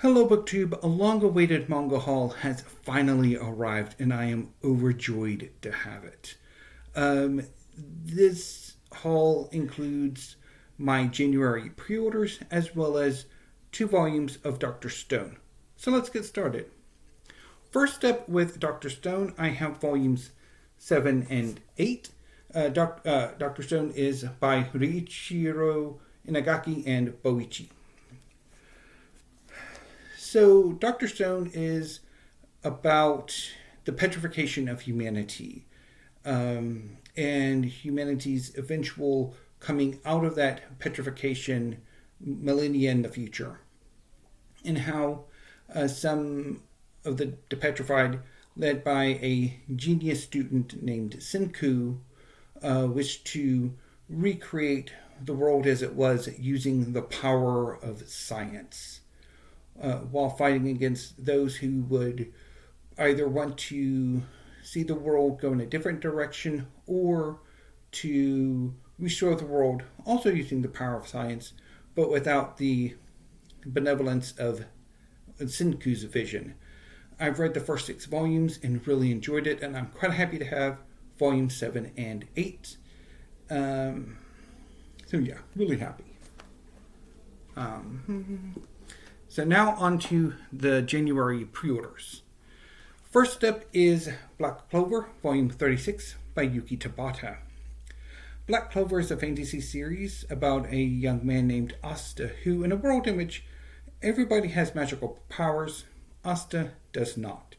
Hello BookTube, a long-awaited manga haul has finally arrived and I am overjoyed to have it. This haul includes my January pre-orders as well as 2 volumes of Dr. Stone. So let's get started. First up with Dr. Stone, I have volumes 7 and 8. Dr. Stone is by Riichiro, Inagaki, and Boichi. So, Dr. Stone is about the petrification of humanity and humanity's eventual coming out of that petrification millennia in the future, and how some of the petrified, led by a genius student named Senku, wished to recreate the world as it was using the power of science. While fighting against those who would either want to see the world go in a different direction or to restore the world, also using the power of science, but without the benevolence of Senku's vision. I've read the first 6 volumes and really enjoyed it, and I'm quite happy to have volumes 7 and 8. So yeah, really happy. So now on to the January pre-orders. First up is Black Clover, volume 36 by Yuki Tabata. Black Clover is a fantasy series about a young man named Asta who, in a world in which everybody has magical powers, Asta does not.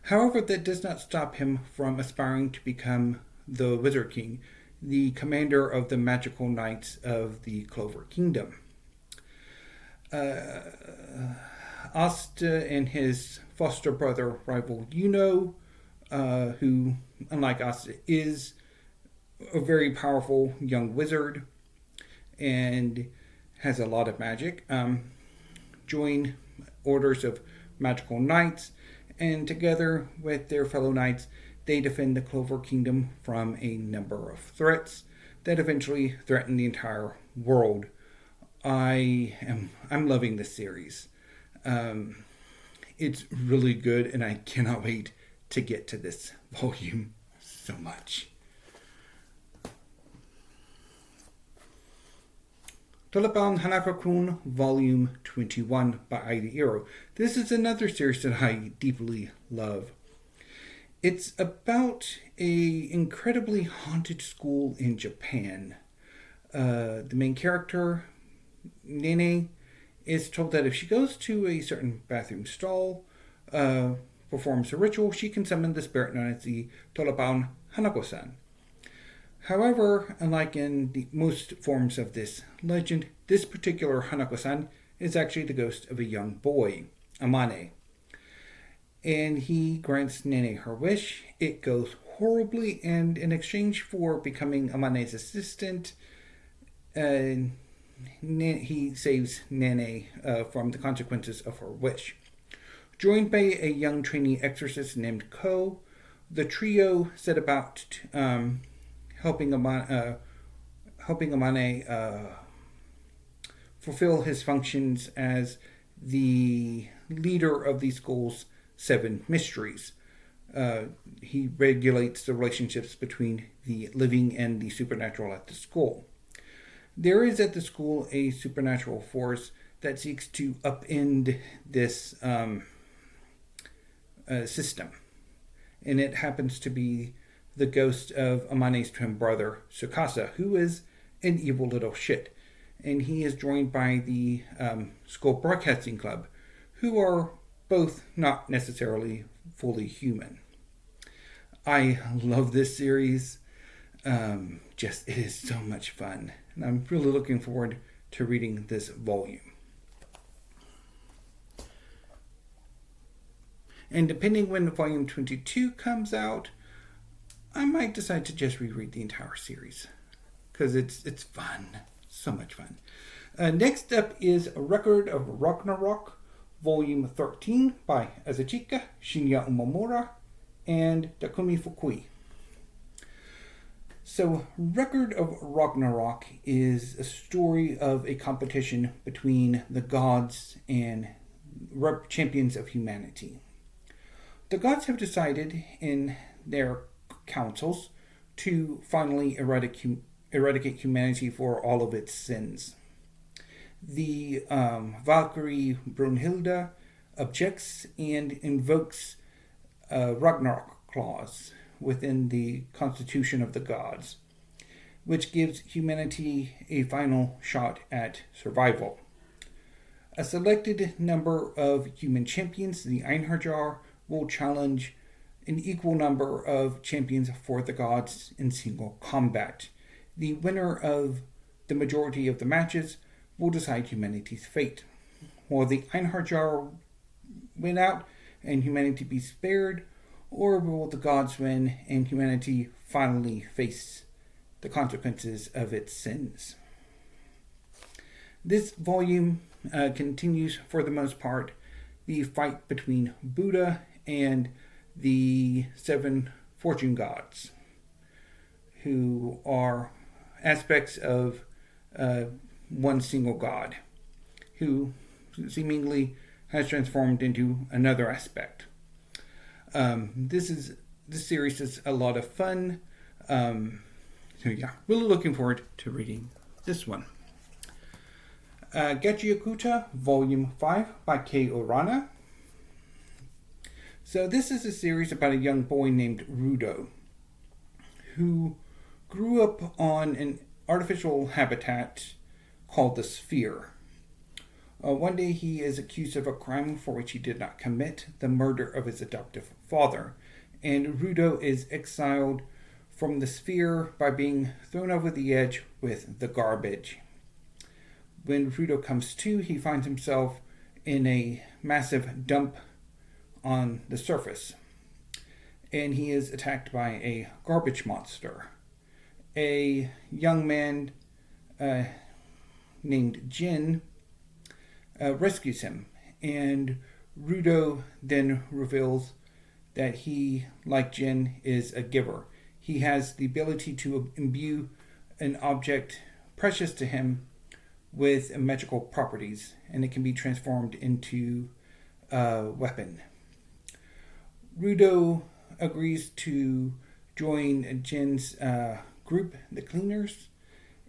However, that does not stop him from aspiring to become the Wizard King, the commander of the magical knights of the Clover Kingdom. Asta and his foster brother rival Yuno, who, unlike Asta, is a very powerful young wizard and has a lot of magic, join orders of magical knights, and together with their fellow knights, they defend the Clover Kingdom from a number of threats that eventually threaten the entire world. I'm loving this series. It's really good, and I cannot wait to get to this volume so much. Taliban Hanako-kun, Volume 21 by AidaIro. This is another series that I deeply love. It's about an incredibly haunted school in Japan. The main character, Nene, is told that if she goes to a certain bathroom stall, performs a ritual, she can summon the spirit known as the Taliban Hanako-san. However, unlike in most forms of this legend, this particular Hanako-san is actually the ghost of a young boy, Amane. And he grants Nene her wish. It goes horribly, and in exchange for becoming Amane's assistant, he saves Nene from the consequences of her wish. Joined by a young trainee exorcist named Ko, the trio set about helping Amane fulfill his functions as the leader of the school's 7 mysteries. He regulates the relationships between the living and the supernatural at the school. There is at the school a supernatural force that seeks to upend this system. And it happens to be the ghost of Amane's twin brother, Tsukasa, who is an evil little shit. And he is joined by the school broadcasting club, who are both not necessarily fully human. I love this series. It is so much fun. And I'm really looking forward to reading this volume. And depending when volume 22 comes out, I might decide to just reread the entire series. Because it's fun. So much fun. Next up is A Record of Ragnarok, Volume 13 by Azychika, Shinya Umemura, and Takumi Fukui. So, Record of Ragnarok is a story of a competition between the gods and champions of humanity. The gods have decided in their councils to finally eradicate humanity for all of its sins. The Valkyrie Brunhilde objects and invokes a Ragnarok clause within the constitution of the gods, which gives humanity a final shot at survival. A selected number of human champions, the Einherjar, will challenge an equal number of champions for the gods in single combat. The winner of the majority of the matches will decide humanity's fate. Will the Einherjar win out and humanity be spared, or will the gods win and humanity finally face the consequences of its sins? This volume continues, for the most part, the fight between Buddha and the 7 fortune gods, who are aspects of one single god, who seemingly has transformed into another aspect. This series is a lot of fun. Really looking forward to reading this one. Gachiakuta, Volume 5 by Kei Urana. So this is a series about a young boy named Rudo, who grew up on an artificial habitat called the Sphere. One day he is accused of a crime for which he did not commit, the murder of his adoptive father, and Rudo is exiled from the Sphere by being thrown over the edge with the garbage. When Rudo comes to, he finds himself in a massive dump on the surface, and he is attacked by a garbage monster. A young man named Jin rescues him, and Rudo then reveals that he, like Jin, is a giver. He has the ability to imbue an object precious to him with magical properties, and it can be transformed into a weapon. Rudo agrees to join Jin's group, the Cleaners,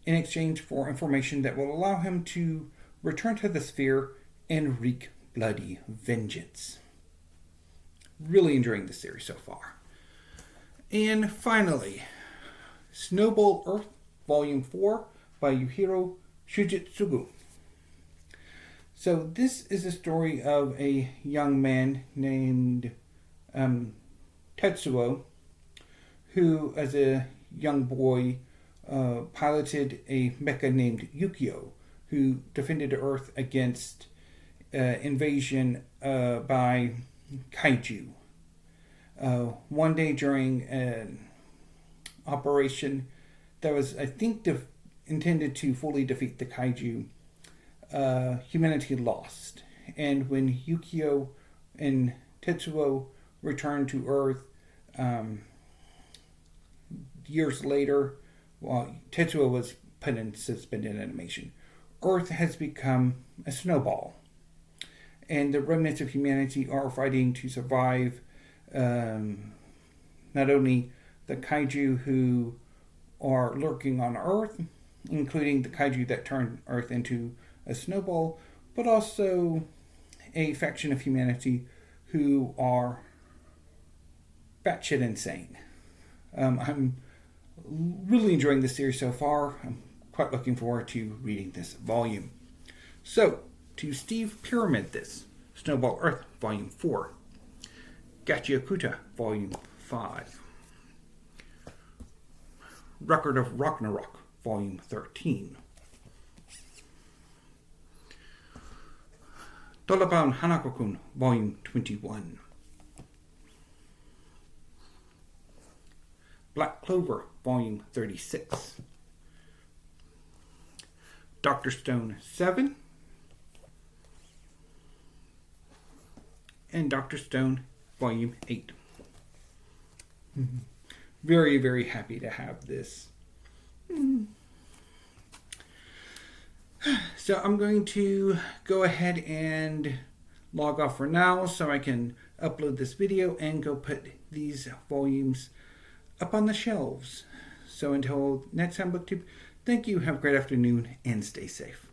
in exchange for information that will allow him to return to the Sphere and wreak bloody vengeance. Really enjoying the series so far. And finally, Snowball Earth, Volume 4 by Yuhiro Tsujistugu. So this is a story of a young man named Tetsuo, who, as a young boy, piloted a mecha named Yukio, who defended Earth against invasion by kaiju. One day during an operation that was, I think, intended to fully defeat the kaiju, humanity lost. And when Yukio and Tetsuo returned to Earth years later, while Tetsuo was put in suspended animation, Earth has become a snowball. And the remnants of humanity are fighting to survive not only the kaiju who are lurking on Earth, including the kaiju that turned Earth into a snowball, but also a faction of humanity who are batshit insane. I'm really enjoying this series so far. I'm quite looking forward to reading this volume. So, to Steve Pyramid this, Snowball Earth, Volume 4. Gachiakuta, Volume 5. Record of Ragnarok, Volume 13. Dolaban Hanako-kun, Volume 21. Black Clover, Volume 36. Dr. Stone 7. And Dr. Stone, Volume 8. Very, very happy to have this. So I'm going to go ahead and log off for now so I can upload this video and go put these volumes up on the shelves. So until next time, BookTube, thank you, have a great afternoon, and stay safe.